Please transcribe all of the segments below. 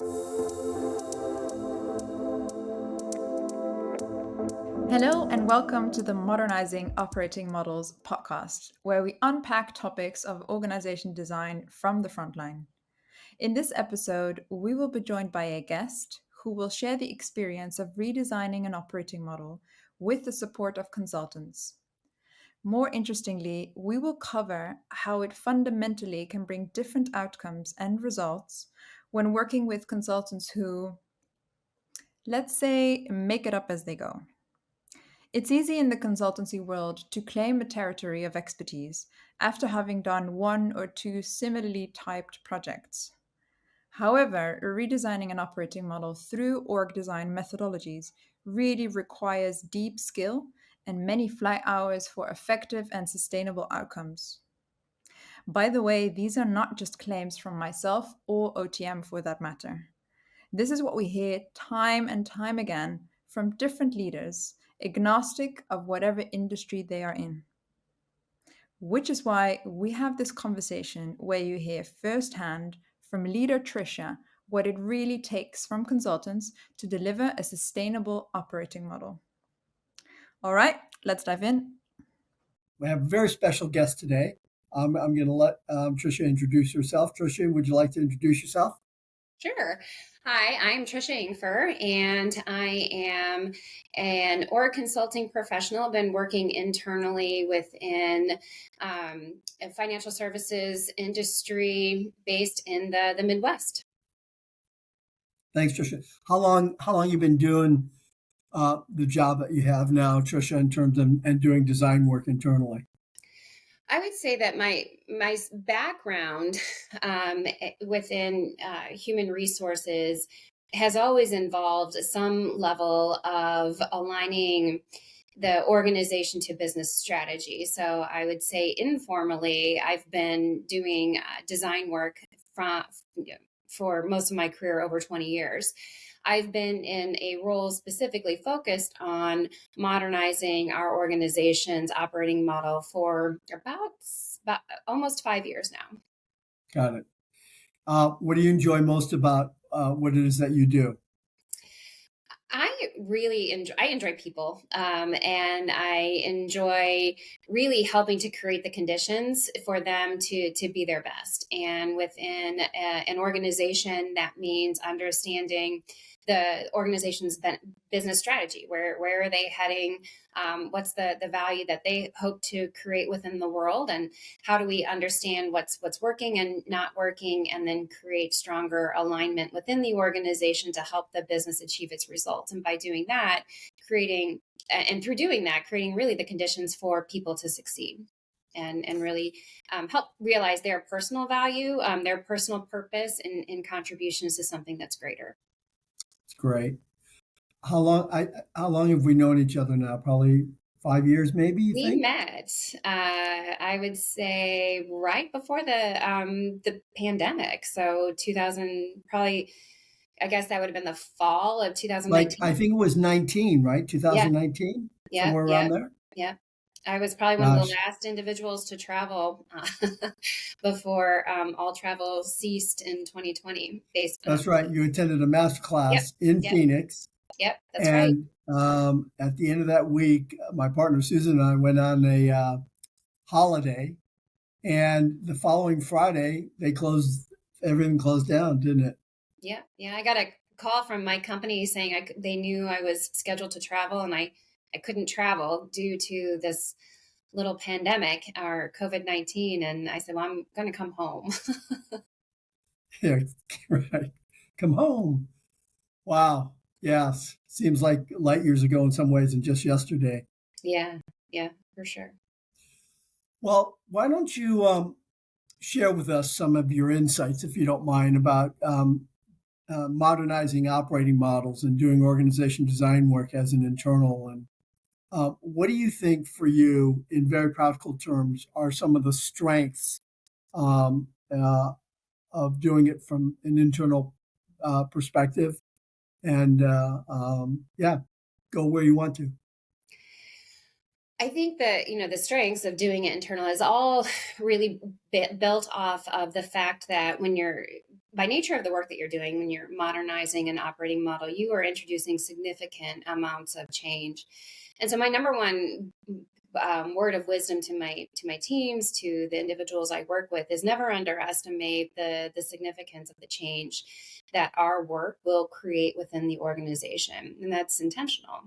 Hello, and welcome to the Modernizing Operating Models podcast, where we unpack topics of organization design from the front line. In this episode, we will be joined by a guest who will share the experience of redesigning an operating model with the support of consultants. More interestingly, we will cover how it fundamentally can bring different outcomes and results when working with consultants who, let's say, make it up as they go. It's easy in the consultancy world to claim a territory of expertise after having done one or two similarly typed projects. However, redesigning an operating model through org design methodologies really requires deep skill and many flight hours for effective and sustainable outcomes. By the way, these are not just claims from myself or OTM for that matter. This is what we hear time and time again from different leaders, agnostic of whatever industry they are in. Which is why we have this conversation where you hear firsthand from leader Tricia what it really takes from consultants to deliver a sustainable operating model. All right, let's dive in. We have a very special guest today. I'm going to let Tricia introduce herself. Tricia, would you like to introduce yourself? Sure. Hi, I'm Tricia Ingfer, and I am an org consulting professional. I've been working internally within a financial services industry based in the Midwest. Thanks, Tricia. How long you been doing the job that you have now, Tricia, in terms of and doing design work internally? I would say that my background within human resources has always involved some level of aligning the organization to business strategy. So I would say informally, I've been doing design work for most of my career, over 20 years. I've been in a role specifically focused on modernizing our organization's operating model for about almost 5 years now. Got it. What do you enjoy most about what it is that you do? I enjoy people, and I enjoy really helping to create the conditions for them to be their best. And within an organization, that means understanding the organization's business strategy. Where are they heading? What's the value that they hope to create within the world, and how do we understand what's working and not working, and then create stronger alignment within the organization to help the business achieve its results. And by doing that, creating really the conditions for people to succeed. And really help realize their personal value, their personal purpose, and contributions to something that's greater. It's great. How long have we known each other now? Probably 5 years, maybe, you think? We met, I would say, right before the pandemic. So 2000, probably, I guess that would have been the fall of 2019. I think it was 19, right? 2019? Yeah. Somewhere around there? Yeah. I was probably one of the last individuals to travel before all travel ceased in 2020. That's right. You attended a master class in Phoenix. Yep, that's right. And at the end of that week, my partner Susan and I went on a holiday. And the following Friday, everything closed down, didn't it? Yeah. I got a call from my company saying they knew I was scheduled to travel, and I couldn't travel due to this little pandemic or COVID-19. And I said, well, I'm going to come home. Yeah, right. Come home. Wow. Yes. Seems like light years ago in some ways and just yesterday. Yeah, for sure. Well, why don't you share with us some of your insights, if you don't mind, about modernizing operating models and doing organization design work as an internal. And what do you think for you, in very practical terms, are some of the strengths of doing it from an internal perspective? And go where you want to. I think that, the strengths of doing it internal is all really built off of the fact that when you're, by nature of the work that you're doing, when you're modernizing an operating model, you are introducing significant amounts of change. And so my number one word of wisdom to my teams, to the individuals I work with, is never underestimate the significance of the change that our work will create within the organization, and that's intentional.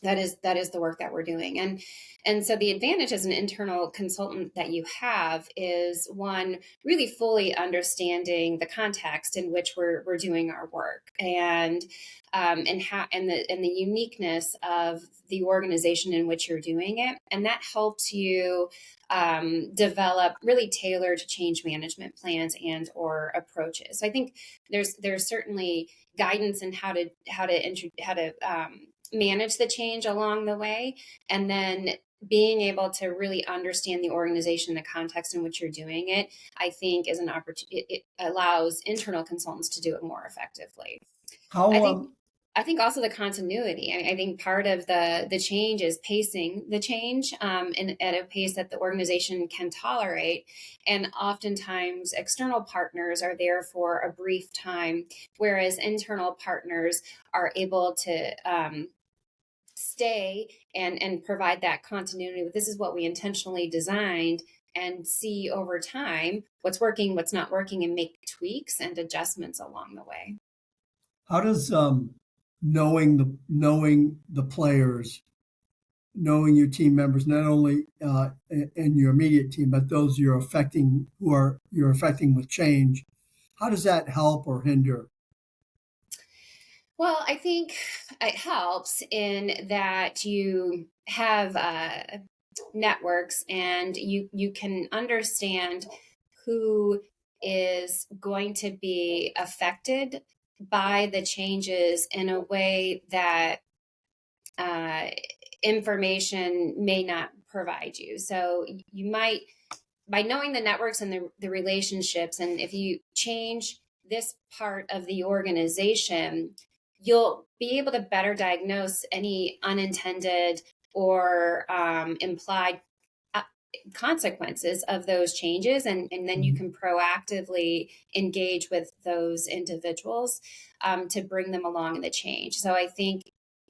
That is the work that we're doing. And so the advantage as an internal consultant that you have is, one, really fully understanding the context in which we're doing our work, and how, and the uniqueness of the organization in which you're doing it, and that helps you develop really tailored change management plans and or approaches. So I think there's certainly guidance in how to manage the change along the way, and then being able to really understand the organization, the context in which you're doing it, I think is an opportunity. It allows internal consultants to do it more effectively. I How think I think also the continuity. I think part of the change is pacing the change, at a pace that the organization can tolerate. And oftentimes, external partners are there for a brief time, whereas internal partners are able to stay and provide that continuity. This is what we intentionally designed, and see over time what's working, what's not working, and make tweaks and adjustments along the way. how does knowing the players, knowing your team members, not only in your immediate team, but those you're affecting with change, how does that help or hinder? Well, I think it helps in that you have networks, and you can understand who is going to be affected by the changes in a way that uh, information may not provide you. So you might, by knowing the networks and the relationships, and if you change this part of the organization, you'll be able to better diagnose any unintended or implied uh, consequences of those changes, and then you Mhm. can proactively engage with those individuals to bring them along in the change. So I think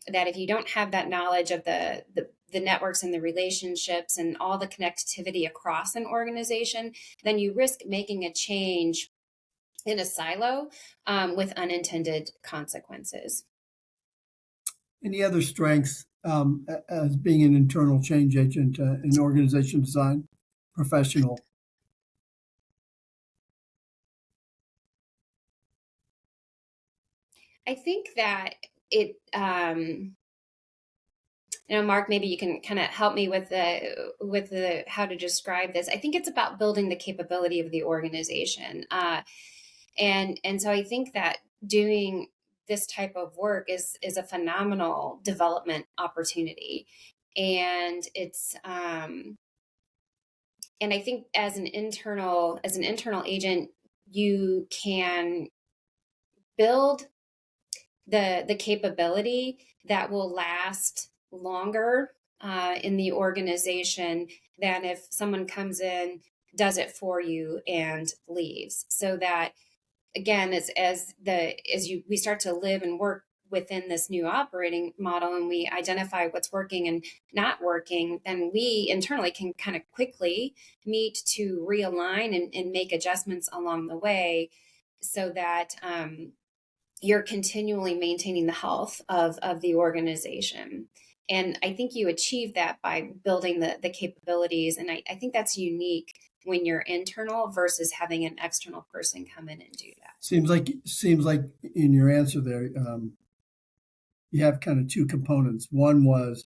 that if you don't have that knowledge of the networks and the relationships and all the connectivity across an organization, then you risk making a change in a silo, with unintended consequences. Any other strengths as being an internal change agent in organization design professional? I think that it, Mark, maybe you can kind of help me with the how to describe this. I think it's about building the capability of the organization, and so I think that doing this type of work is a phenomenal development opportunity, and it's and I think as an internal agent, you can build the capability that will last longer in the organization than if someone comes in, does it for you, and leaves. So that, again, we start to live and work within this new operating model, and we identify what's working and not working, then we internally can kind of quickly meet to realign and make adjustments along the way, so that you're continually maintaining the health of the organization. And I think you achieve that by building the capabilities. And I think that's unique when you're internal versus having an external person come in and do that. Seems like in your answer there, you have kind of two components. One was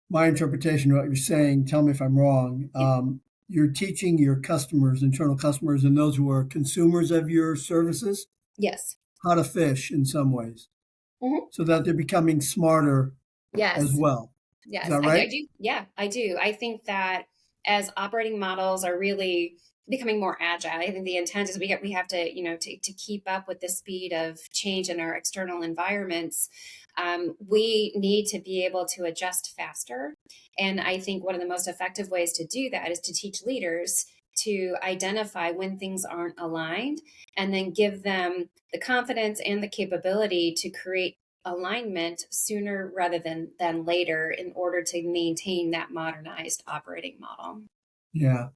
my interpretation of what you're saying. Tell me if I'm wrong. Yeah. You're teaching your customers, internal customers, and those who are consumers of your services, Yes. how to fish in some ways, Mhm. so that they're becoming smarter as Yes. well. Is Yes. that I right? do. Yeah, I do. I think that as operating models are really becoming more agile. I think the intent is we have to, to keep up with the speed of change in our external environments. We need to be able to adjust faster. And I think one of the most effective ways to do that is to teach leaders to identify when things aren't aligned and then give them the confidence and the capability to create alignment sooner rather than later in order to maintain that modernized operating model. Yeah,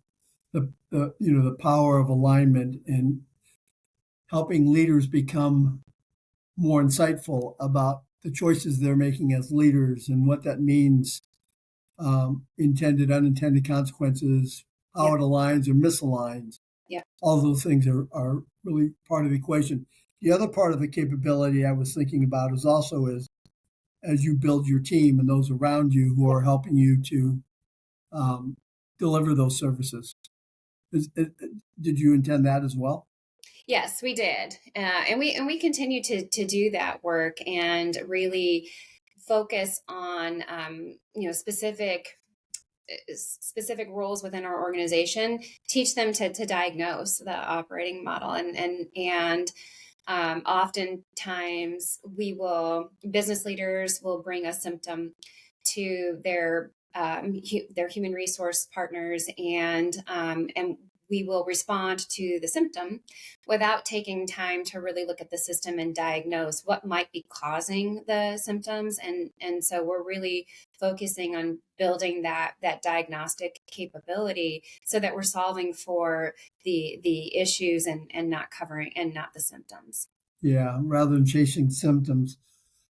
the power of alignment and helping leaders become more insightful about the choices they're making as leaders and what that means, intended, unintended consequences, Yeah. how it aligns or misaligns. Yeah. All those things are really part of the equation. The other part of the capability I was thinking about is also is as you build your team and those around you who are helping you to um, deliver those services. Did you intend that as well? Yes, we did, and we continue to do that work and really focus on specific roles within our organization. Teach them to diagnose the operating model, and oftentimes business leaders will bring a symptom to their human resource partners, and we will respond to the symptom without taking time to really look at the system and diagnose what might be causing the symptoms. And so we're really focusing on building that diagnostic capability so that we're solving for the issues and not covering and not the symptoms. Yeah, rather than chasing symptoms.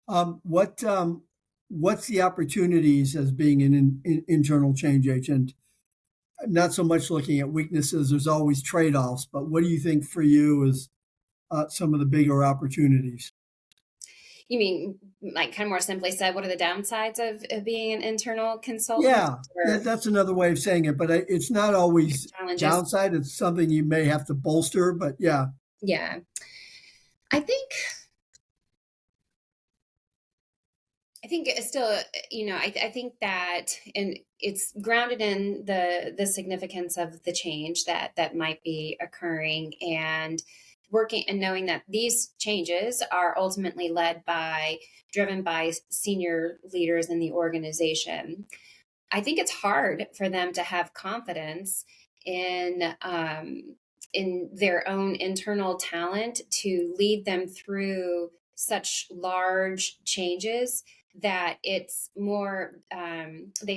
What's the opportunities as being an internal change agent? Not so much looking at weaknesses. There's always trade-offs, but what do you think for you is some of the bigger opportunities? You mean, like, kind of more simply said, what are the downsides of being an internal consultant, Yeah, or that's another way of saying it, but it's not always challenges? downside. It's something you may have to bolster, but yeah, Yeah, I think it's still, I think that, and it's grounded in the significance of the change that might be occurring, and working and knowing that these changes are ultimately driven by senior leaders in the organization. I think it's hard for them to have confidence in their own internal talent to lead them through such large changes that they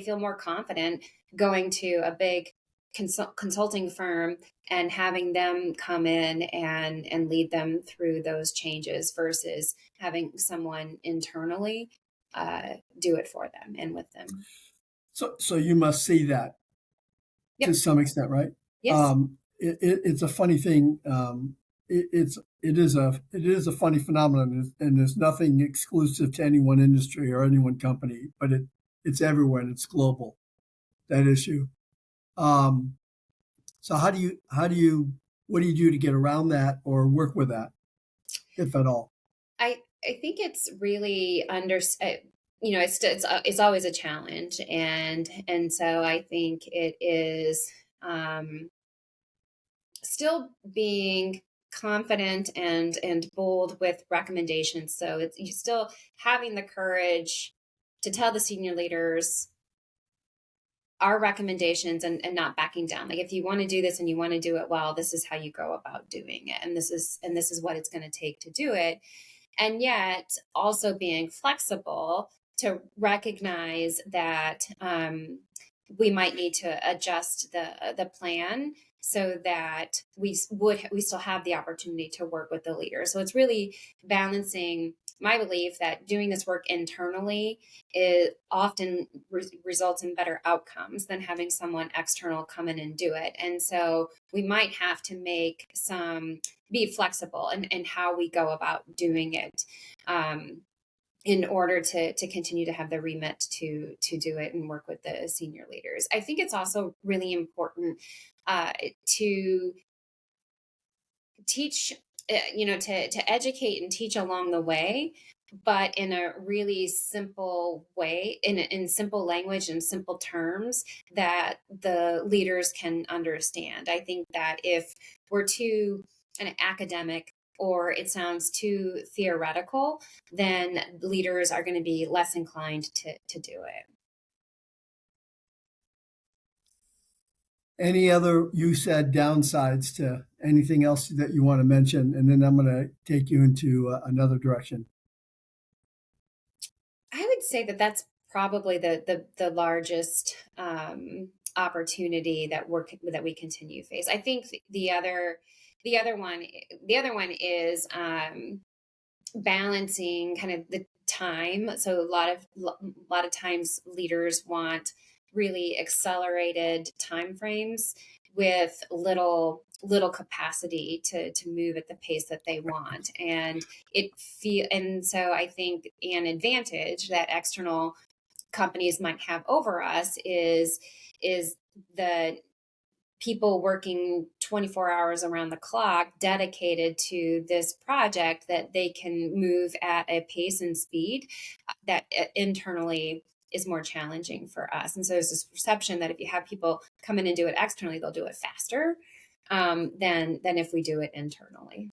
feel more confident going to a big consulting firm and having them come in and lead them through those changes versus having someone internally do it for them and with them. so you must see that to Yep. some extent, right? Yes. It's a funny thing. It is a funny phenomenon, and there's nothing exclusive to any one industry or any one company, but it's everywhere and it's global. That issue. Um, so what do you do to get around that or work with that, if at all? I think it's really it's always a challenge, and so I think it is still being confident and bold with recommendations. So it's you still having the courage to tell the senior leaders our recommendations, and not backing down. Like, if you want to do this and you want to do it well, this is how you go about doing it, and this is what it's going to take to do it. And yet also being flexible to recognize that we might need to adjust the plan so that we still have the opportunity to work with the leader. So it's really balancing my belief that doing this work internally it often results in better outcomes than having someone external come in and do it. And so we might have to be flexible in how we go about doing it, in order to continue to have the remit to do it and work with the senior leaders. I think it's also really important to teach, to educate and teach along the way, but in a really simple way, in simple language and simple terms that the leaders can understand. I think that if we're too an academic or it sounds too theoretical, then leaders are going to be less inclined to do it. Any other, you said, downsides to anything else that you want to mention? And then I'm going to take you into another direction. I would say that that's probably the largest opportunity that we continue to face. I think the other one the other one is balancing kind of the time. So a lot of times leaders want really accelerated time frames with little capacity to move at the pace that they want, and so I think an advantage that external companies might have over us is the people working 24 hours around the clock dedicated to this project that they can move at a pace and speed that internally is more challenging for us. And so there's this perception that if you have people come in and do it externally, they'll do it faster than if we do it internally.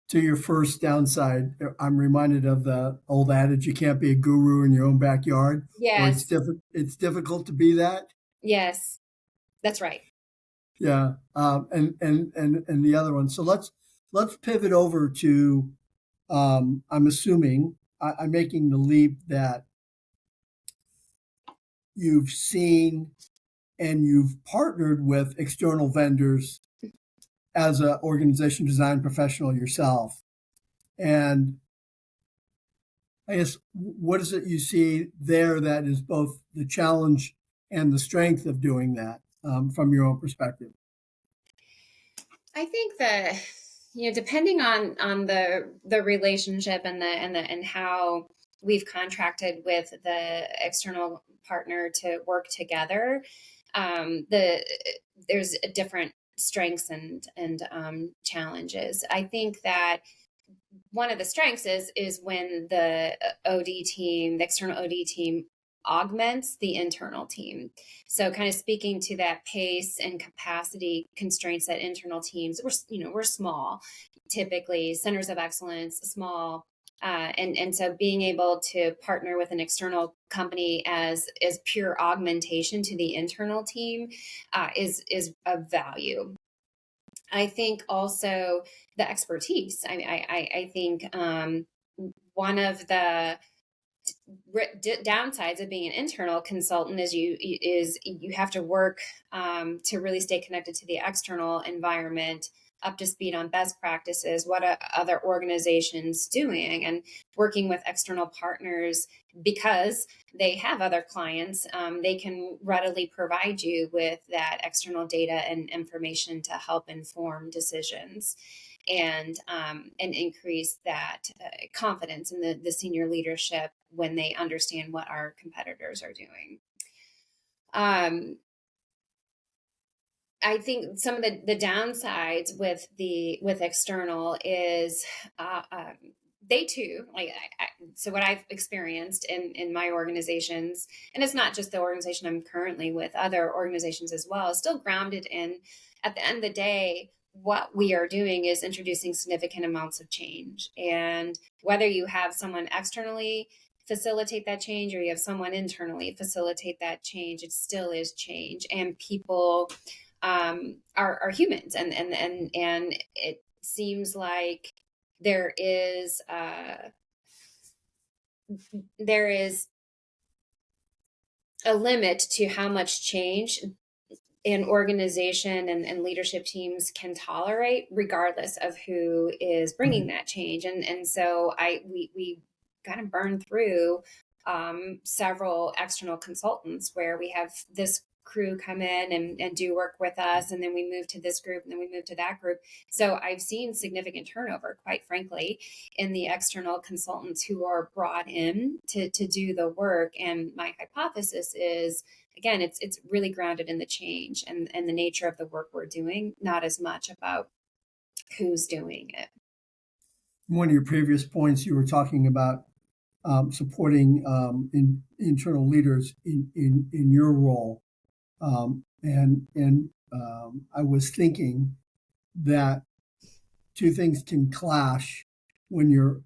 To your first downside, I'm reminded of the old adage, you can't be a guru in your own backyard, or Yes, it's difficult to be that. yes, that's right. Yeah. And the other one. So let's pivot over to, I'm assuming, I'm making the leap that you've seen and you've partnered with external vendors as an organization design professional yourself. And I guess, what is it you see there that is both the challenge and the strength of doing that, from your own perspective? I think that depending on the relationship and how we've contracted with the external partner to work together, the there's different strengths and challenges. I think that one of the strengths is when the the external OD team augments the internal team. So kind of speaking to that pace and capacity constraints that internal teams, we're small, typically centers of excellence, small. And so being able to partner with an external company as pure augmentation to the internal team is of value. I think also the expertise. I think one of the downsides of being an internal consultant is you have to work to really stay connected to the external environment, up to speed on best practices, what are other organizations doing, and working with external partners because they have other clients. They can readily provide you with that external data and information to help inform decisions and increase that confidence in the senior leadership when they understand what our competitors are doing. I think some of the downsides with external is they too so what I've experienced in my organizations, and it's not just the organization I'm currently with, other organizations as well, is still grounded in, at the end of the day, what we are doing is introducing significant amounts of change. And whether you have someone externally facilitate that change or you have someone internally facilitate that change, it still is change. And people are humans, and it seems like there is there is a limit to how much change an organization and leadership teams can tolerate, regardless of who is bringing that change. And so we kind of burn through several external consultants where we have this crew come in and do work with us, and then we move to this group, and then we move to that group. So I've seen significant turnover, quite frankly, in the external consultants who are brought in to do the work. And my hypothesis is, again, it's really grounded in the change and the nature of the work we're doing, not as much about who's doing it. one of your previous points, you were talking about supporting internal leaders in your role, and I was thinking that two things can clash when you're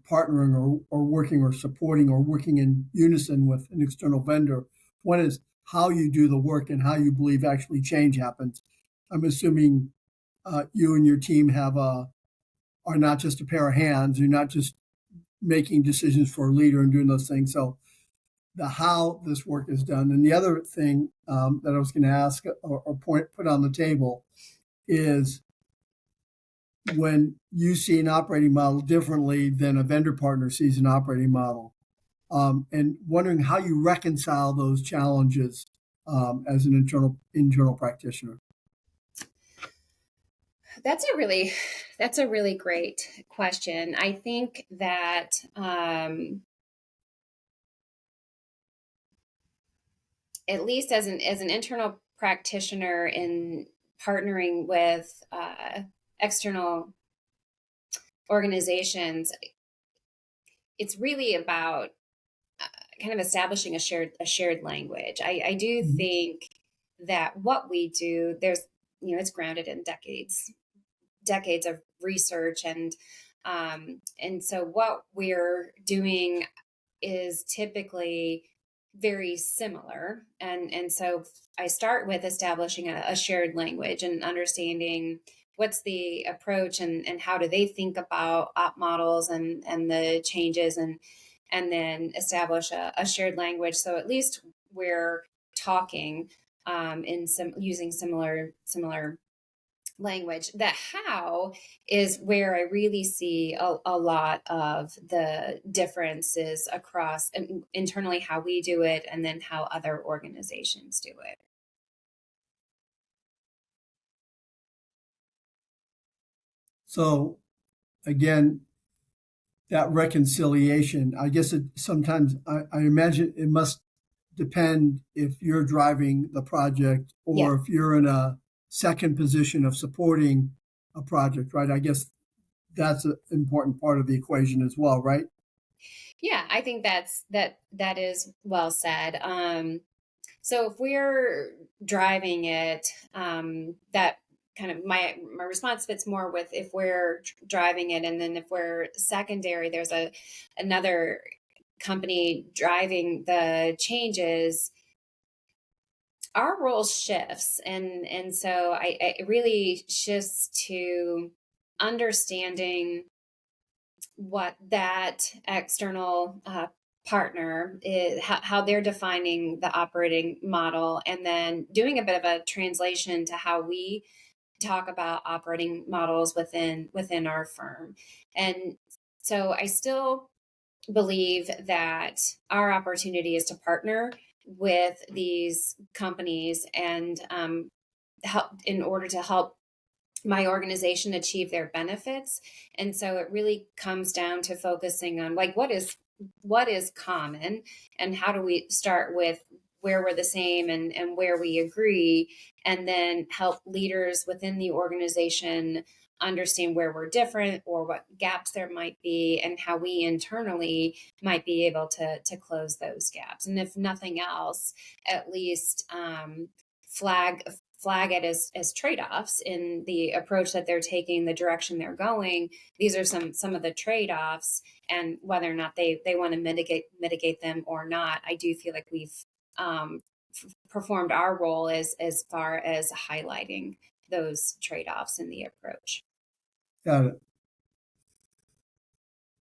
partnering or working or supporting or working in unison with an external vendor. One is how you do the work and how you believe actually change happens. I'm assuming you and your team are not just a pair of hands. You're not just making decisions for a leader and doing those things. So the how this work is done. And the other thing that I was going to ask or put on the table is when you see an operating model differently than a vendor partner sees an operating model, and wondering how you reconcile those challenges as an internal practitioner. That's a really great question. I think that at least as an internal practitioner in partnering with external organizations, it's really about kind of establishing a shared language. I do Mhm. think that what we do, it's grounded in decades of research, and so what we're doing is typically very similar, and so I start with establishing a shared language and understanding what's the approach, and how do they think about op models and the changes, and then establish a shared language, so at least we're talking in some using similar language. The how is where I really see a lot of the differences across internally, how we do it, and then how other organizations do it. So again, that reconciliation, I guess sometimes I imagine it must depend if you're driving the project Yeah. or if you're in a second position of supporting a project, right? I guess that's an important part of the equation as well, right? Yeah, I think that is well said. So if we're driving it, that kind of my response fits more with if we're driving it, and then if we're secondary, there's another company driving the changes. Our role shifts, and so it really shifts to understanding what that external partner is, how they're defining the operating model, and then doing a bit of a translation to how we talk about operating models within our firm. And so I still believe that our opportunity is to partner with these companies, and help in order to help my organization achieve their benefits. And so it really comes down to focusing on, like, what is common, and how do we start with where we're the same, and where we agree, and then help leaders within the organization understand where we're different, or what gaps there might be, and how we internally might be able to close those gaps. And if nothing else, at least flag flag it as trade-offs in the approach that they're taking, the direction they're going. These are some of the trade-offs, and whether or not they want to mitigate them or not. I do feel like we've performed our role as far as highlighting those trade-offs in the approach. Got it.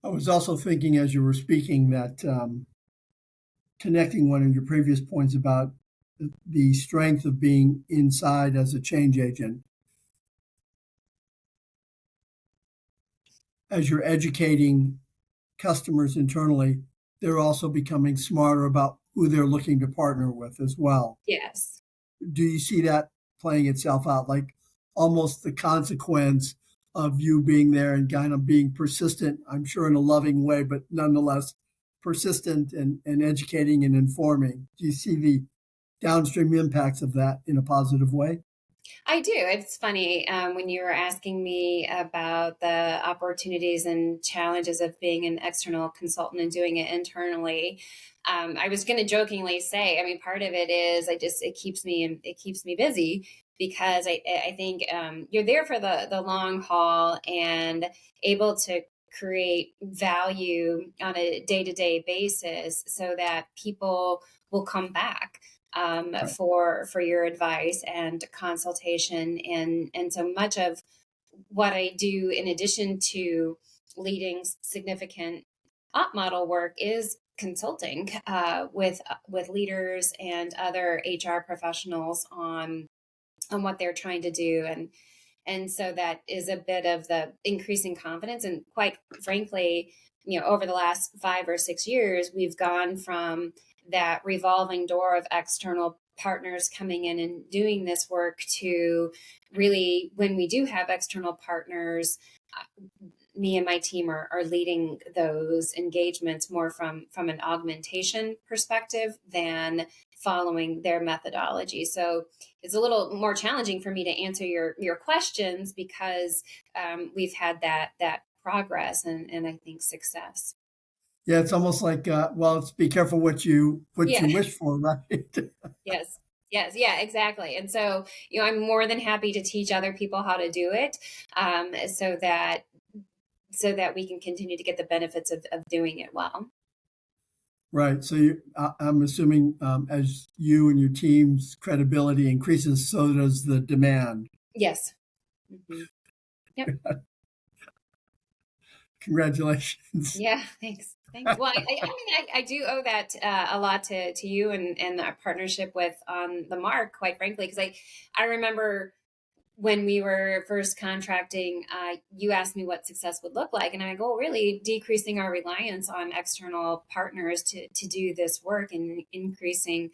I was also thinking as you were speaking that connecting one of your previous points about the strength of being inside as a change agent. As you're educating customers internally, they're also becoming smarter about who they're looking to partner with as well. Yes. Do you see that playing itself out, like almost the consequence of you being there and kind of being persistent, I'm sure in a loving way, but nonetheless persistent and educating and informing? Do you see the downstream impacts of that in a positive way? I do. It's funny when you were asking me about the opportunities and challenges of being an external consultant and doing it internally. I was going to jokingly say, I mean, part of it is it keeps me busy because I think you're there for the long haul and able to create value on a day to day basis so that people will come back Right. for your advice and consultation, and so much of what I do in addition to leading significant op model work is consulting with leaders and other HR professionals on what they're trying to do, and so that is a bit of the increasing confidence. And quite frankly, over the last 5 or 6 years, we've gone from that revolving door of external partners coming in and doing this work to really, when we do have external partners, me and my team are leading those engagements more from an augmentation perspective than following their methodology. So it's a little more challenging for me to answer your questions because we've had that progress and I think success. Yeah, it's almost like well, it's be careful what Yeah. you wish for, right? Yes. Yes. Yeah. Exactly. And so I'm more than happy to teach other people how to do it, so that we can continue to get the benefits of doing it well. Right. So I'm assuming as you and your team's credibility increases, so does the demand. Yes. Hmm. Yep. Congratulations. Yeah, thanks. Thanks. Well, I mean, I do owe that a lot to you and our partnership with On the Mark, quite frankly, because I remember when we were first contracting, you asked me what success would look like, and I go, really decreasing our reliance on external partners to do this work and increasing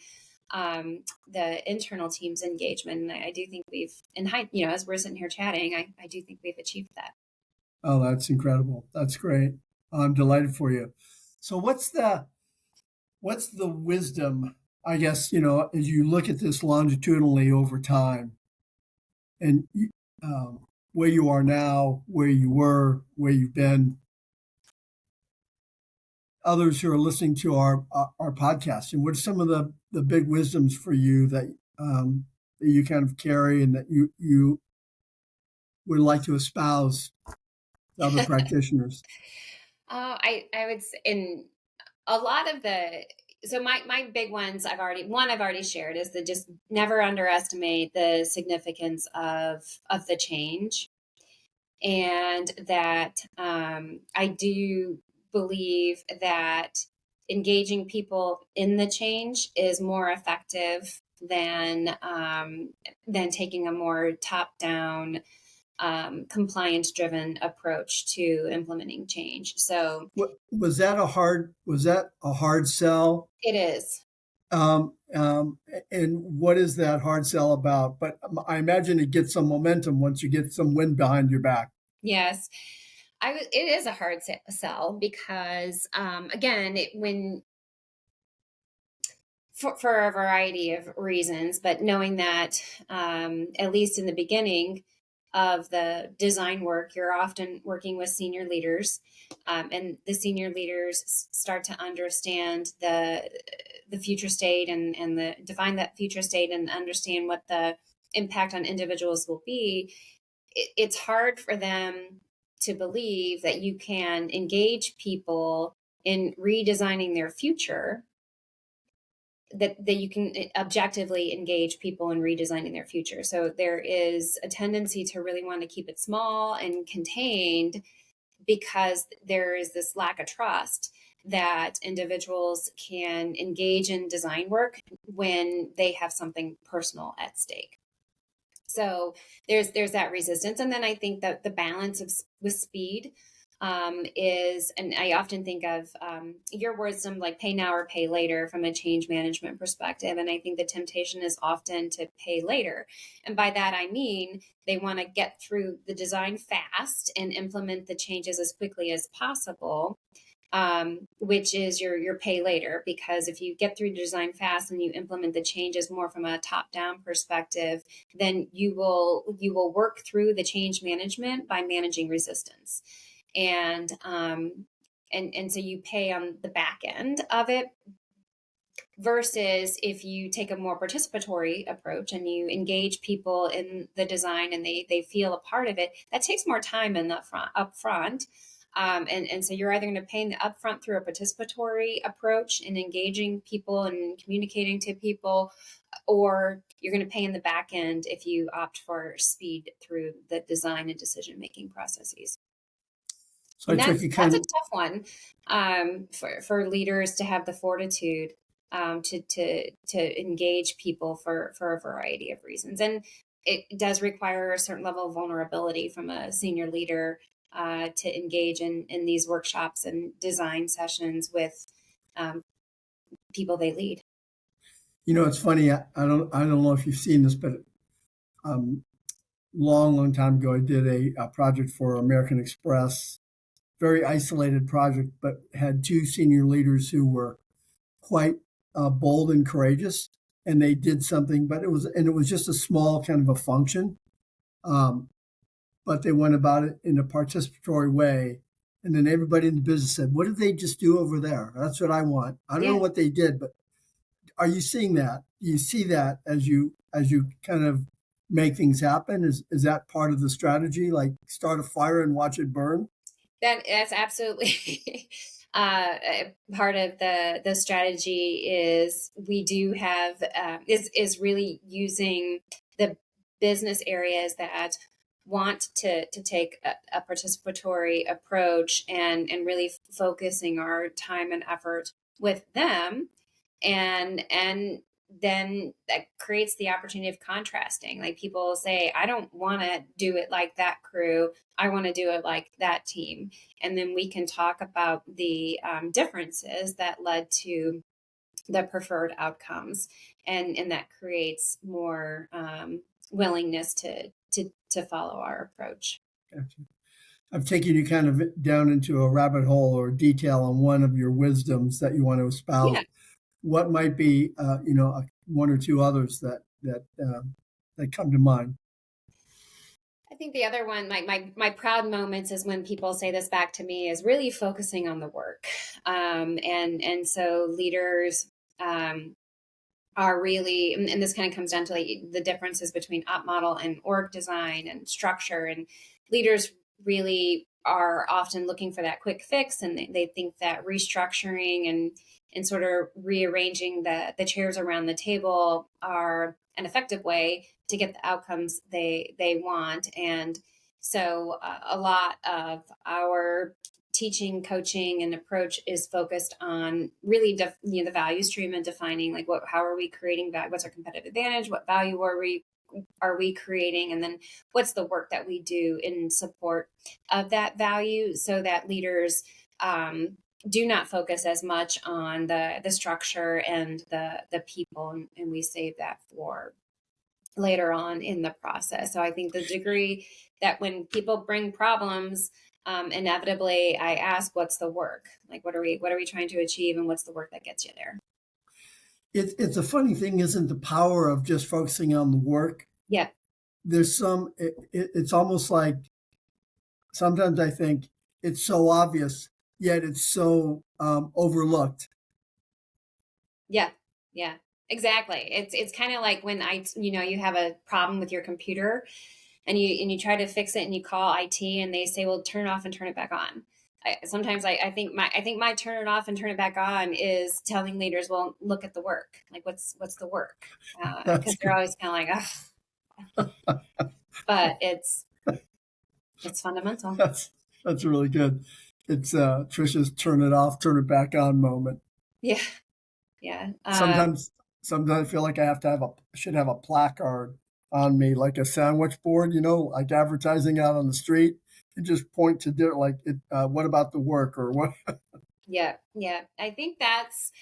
the internal team's engagement. And I do think we've, as we're sitting here chatting, I do think we've achieved that. Oh, that's incredible. That's great. I'm delighted for you. So what's the wisdom, I guess, as you look at this longitudinally over time and where you are now, where you were, where you've been, others who are listening to our podcast, and what are some of the big wisdoms for you that you kind of carry and that you would like to espouse to other practitioners? I would say in a lot of the so my big ones I've already shared is the just never underestimate the significance of the change, and that I do believe that engaging people in the change is more effective than taking a more top down compliance driven approach to implementing change. So What was that a hard sell? it is. Um, um, and what is that hard sell about? But I imagine it gets some momentum once you get some wind behind your back. Yes. It is a hard sell because, again, when for a variety of reasons, but knowing that at least in the beginning of the design work, you're often working with senior leaders, and the senior leaders start to understand the future state and define that future state and understand what the impact on individuals will be. It's hard for them to believe that you can engage people in redesigning their future, that you can objectively engage people in redesigning their future. So there is a tendency to really want to keep it small and contained because there is this lack of trust that individuals can engage in design work when they have something personal at stake. So there's that resistance, and then I think that the balance with speed is, and I often think of your wisdom like pay now or pay later from a change management perspective, and I think the temptation is often to pay later, and by that I mean they want to get through the design fast and implement the changes as quickly as possible. which is your pay later. Because if you get through design fast and you implement the changes more from a top down perspective, then you will work through the change management by managing resistance, and so you pay on the back end of it, versus if you take a more participatory approach and you engage people in the design and they feel a part of it. That takes more time in the upfront. And so you're either going to pay in the upfront through a participatory approach and engaging people and communicating to people, or you're going to pay in the back end if you opt for speed through the design and decision making processes. So I And took that's you that's kind a of, tough one, for leaders to have the fortitude, to engage people for a variety of reasons, and it does require a certain level of vulnerability from a senior leader, to engage in these workshops and design sessions with, um, people they lead. it's funny. I don't know if you've seen this, but um, long time ago, I did a project for American Express, very isolated project, but had two senior leaders who were quite bold and courageous, and they did something, but it was just a small kind of a function, um, but they went about it in a participatory way. And then everybody in the business said, "What did they just do over there? That's what I want." I don't know Yeah. what they did, but are you seeing that? You see that as you kind of make things happen? Is that part of the strategy? Like start a fire and watch it burn? That's absolutely part of the strategy. Is we do have, is really using the business areas that want to take a participatory approach, and really focusing our time and effort with them, and then that creates the opportunity of contrasting. Like, people say, I don't want to do it like that crew, I want to do it like that team. And then we can talk about the, differences that led to the preferred outcomes, and that creates more, willingness to follow our approach. Gotcha. I've taken you kind of down into a rabbit hole or detail on one of your wisdoms that you want to espouse. Yeah. What might be, one or two others that come to mind? I think the other one, my proud moments, is when people say this back to me, is really focusing on the work. And so leaders, um, are really, and this kind of comes down to like the differences between op model and org design and structure. And leaders really are often looking for that quick fix, and they think that restructuring and sort of rearranging the chairs around the table are an effective way to get the outcomes they want. And so, a lot of our teaching, coaching, and approach is focused on really the value stream, and defining, like, how are we creating value, what's our competitive advantage, what value are we creating, and then what's the work that we do in support of that value, so that leaders, do not focus as much on the structure and the people, and we save that for later on in the process. So I think the degree that when people bring problems, inevitably I ask, what's the work? Like, what are we trying to achieve, and what's the work that gets you there? It's a funny thing, isn't the power of just focusing on the work? Yeah. It's almost like sometimes I think it's so obvious, yet it's so overlooked. Yeah. Yeah. Exactly. It's kind of like when you have a problem with your computer, and you try to fix it, and you call IT, and they say, well, turn it off and turn it back on. Sometimes I think my turn it off and turn it back on is telling leaders, well, look at the work. Like, what's the work? That's Because they're good. always kind of like, but it's fundamental. That's really good. It's Tricia's turn it off, turn it back on moment. Yeah. Yeah. Sometimes sometimes I feel like should have a placard on me, like a sandwich board, like advertising out on the street, and just point to like it. What about the work or what? Yeah. Yeah. I think that's,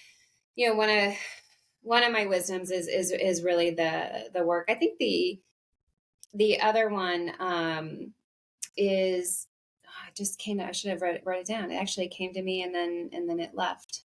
one of my wisdoms is really the work. I think the other one, is I just came to, I should have wrote it down. It actually came to me, and then it left.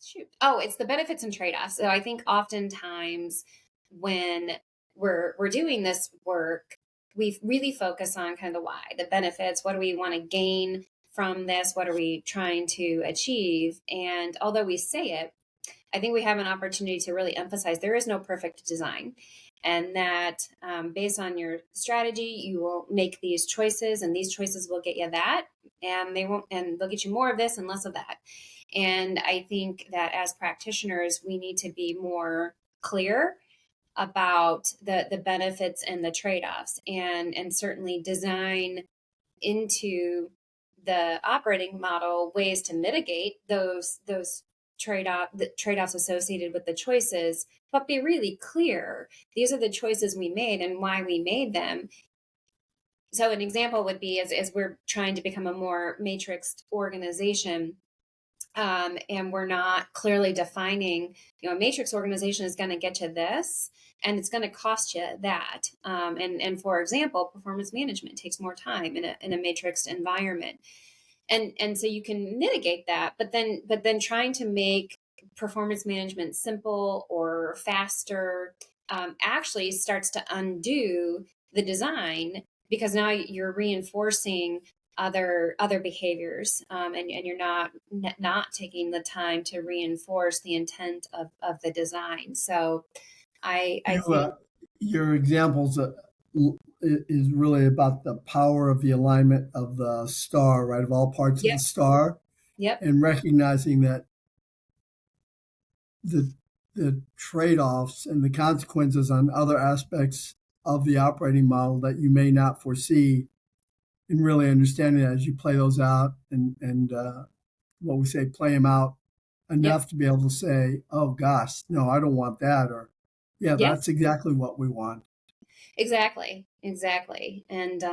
Shoot. Oh, it's the benefits and trade-offs. So I think oftentimes when we're doing this work, we really focus on kind of the why, the benefits. What do we want to gain from this? What are we trying to achieve? And although we say it, I think we have an opportunity to really emphasize there is no perfect design, and that based on your strategy, you will make these choices, and these choices will get you that, and they'll get you more of this and less of that. And I think that as practitioners, we need to be more clear about the benefits and the trade-offs, and certainly design into the operating model ways to mitigate those trade-offs associated with the choices, but be really clear, these are the choices we made and why we made them. So an example would be, as we're trying to become a more matrixed organization, and we're not clearly defining, a matrix organization is going to get you this, and it's going to cost you that. And for example, performance management takes more time in a matrixed environment, and so you can mitigate that, but then trying to make performance management simple or faster actually starts to undo the design, because now you're reinforcing other behaviors, and you're not taking the time to reinforce the intent of the design. So I You, think, your examples is really about the power of the alignment of the star, right? Of all parts of the yep, star, yep, and recognizing that the the trade-offs and the consequences on other aspects of the operating model that you may not foresee, and really understanding that as you play those out, and what we say, play them out yep, enough to be able to say, oh gosh, no, I don't want that, or yeah, yep. that's exactly what we want. Exactly. And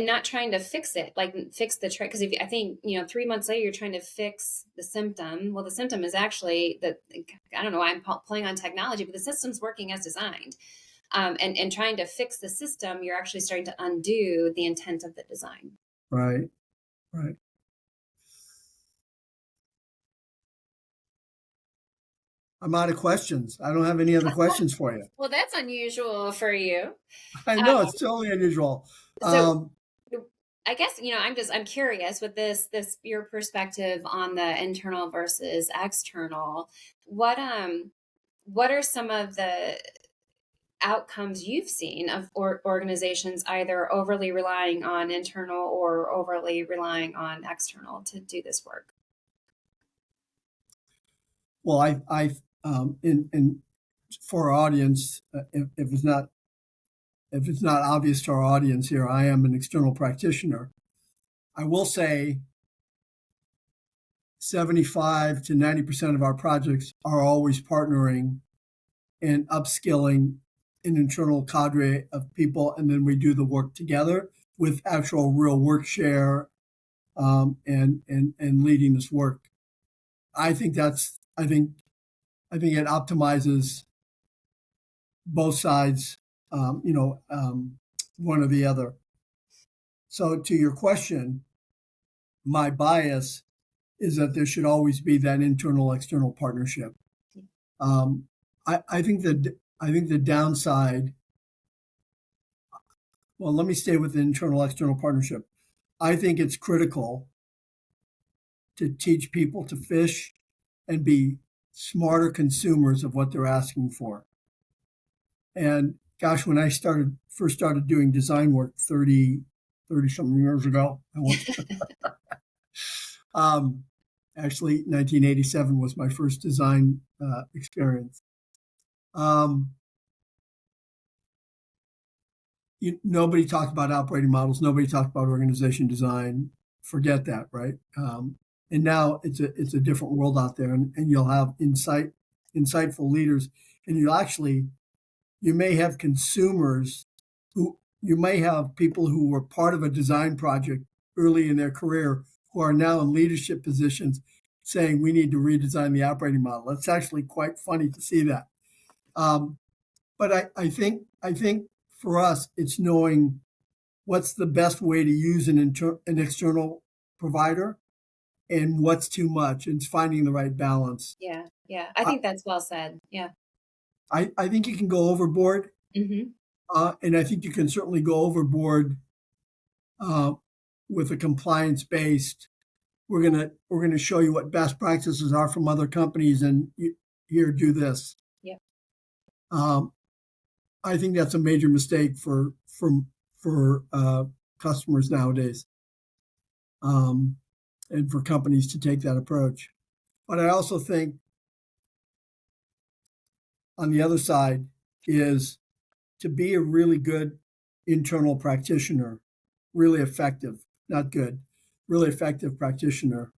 not trying to fix it, like fix the trick. Because if I think, 3 months later, you're trying to fix the symptom. Well, the symptom is actually that, I don't know why I'm playing on technology, but the system's working as designed. And trying to fix the system, you're actually starting to undo the intent of the design. Right, right. I'm out of questions. I don't have any other questions for you. Well, that's unusual for you. I Uh, know it's totally unusual. so I guess, I'm curious with this your perspective on the internal versus external. What are some of the outcomes you've seen of organizations either overly relying on internal or overly relying on external to do this work? well, in for our audience, if it's not obvious to our audience here, I am an external practitioner. I will say 75 to 90% of our projects are always partnering and upskilling an internal cadre of people, and then we do the work together with actual real work share, and leading this work. I think that's I think it optimizes both sides, one or the other. So to your question, my bias is that there should always be that internal external partnership. Um, I think the downside. Well, let me stay with the internal external partnership. I think it's critical to teach people to fish and be smarter consumers of what they're asking for. And gosh, when I first started doing design work 30 something years ago, um, actually 1987 was my first design experience. Um, Nobody talked about operating models. Nobody talked about organization design. Forget that, right? And now it's a different world out there, and you'll have insightful leaders, and you may have consumers who you may have people who were part of a design project early in their career who are now in leadership positions saying we need to redesign the operating model. It's actually quite funny to see that. But I think for us, it's knowing what's the best way to use an external provider, and what's too much, and it's finding the right balance. Yeah. Yeah. I I, think that's well said. Yeah. I think you can go overboard, Hmm. and I think you can certainly go overboard uh, with a compliance based. We're gonna show you what best practices are from other companies, and here, do this. Yeah. Um, I think that's a major mistake for customers nowadays, um, and for companies to take that approach. But I also think on the other side is to be a really good internal practitioner, really effective, not good, really effective practitioner.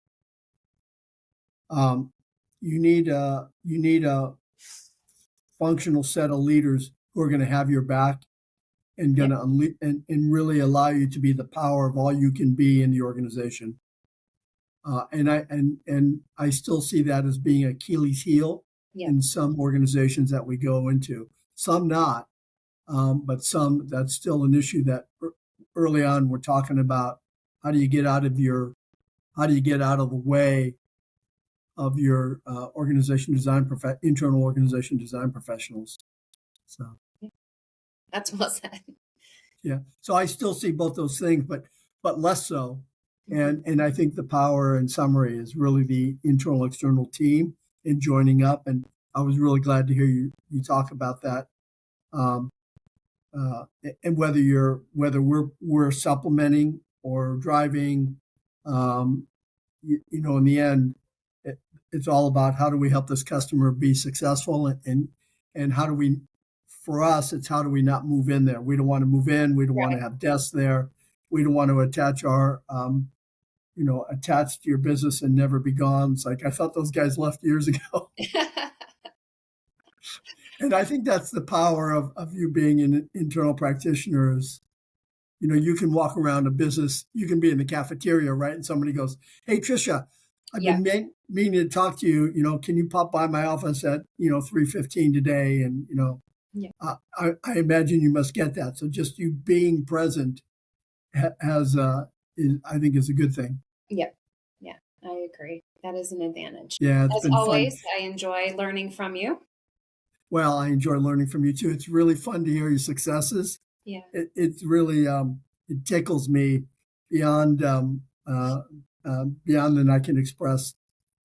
Um, you need a functional set of leaders who are going to have your back and Yeah. going to and really allow you to be the power of all you can be in the organization. And I still see that as being a Achilles heel Yeah. in some organizations that we go into. Some not, but some that's still an issue that early on we're talking about. How do you get out of your how do you get out of the way of your internal organization design professionals? So That's well said. yeah, so I still see both those things, but less so. Hmm. And I think the power in summary is really the internal external team and joining up. And I was really glad to hear you talk about that. Um, and whether we're supplementing or driving, um, in the end, it, it's all about how do we help this customer be successful, and how do we, for us, it's how do we not move in there. We don't want to move in. We don't want to Right. have desks there. We don't want to attach to your business and never be gone. It's like, I thought those guys left years ago. And I think that's the power of you being an internal practitioner is, you can walk around a business, you can be in the cafeteria, right? And somebody goes, "Hey, Tricia, I've Yeah. been meaning to talk to you. Can you pop by my office at 3:15 today?" And Yeah. I imagine you must get that. So just you being present has I think is a good thing. Yeah. Yeah. I agree. That is an advantage. Yeah, it's As been fun. always, I enjoy learning from you. Well, I enjoy learning from you too. It's really fun to hear your successes. Yeah. It's really it tickles me beyond beyond than I can express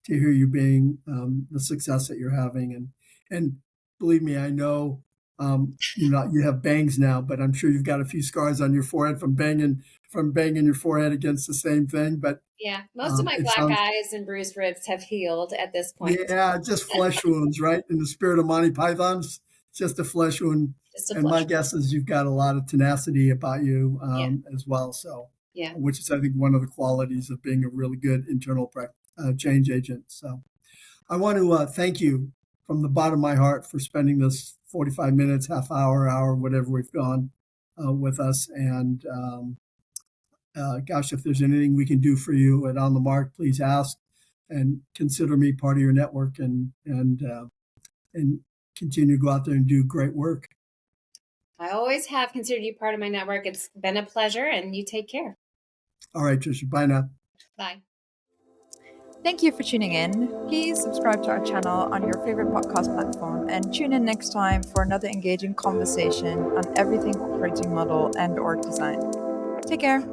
to hear you being the success that you're having. And believe me, I know you have bangs now, but I'm sure you've got a few scars on your forehead from banging your forehead against the same thing. But Yeah. Most of my it black sounds, eyes and bruised ribs have healed at this point. yeah, just flesh wounds, right? In the spirit of Monty Python's, it's just a flesh wound. Just a And my flush. guess is you've got a lot of tenacity about you Yeah. as well. So, Yeah. which is, I think, one of the qualities of being a really good internal change agent. So, I want to thank you from the bottom of my heart for spending this 45 minutes, half hour, whatever we've gone with us. And gosh, if there's anything we can do for you at On the Mark, please ask and consider me part of your network, and continue to go out there and do great work. I always have considered you part of my network. It's been a pleasure, and you take care. All right, Tricia, bye now. Bye. Thank you for tuning in. Please subscribe to our channel on your favorite podcast platform and tune in next time for another engaging conversation on everything operating model and org design. Take care.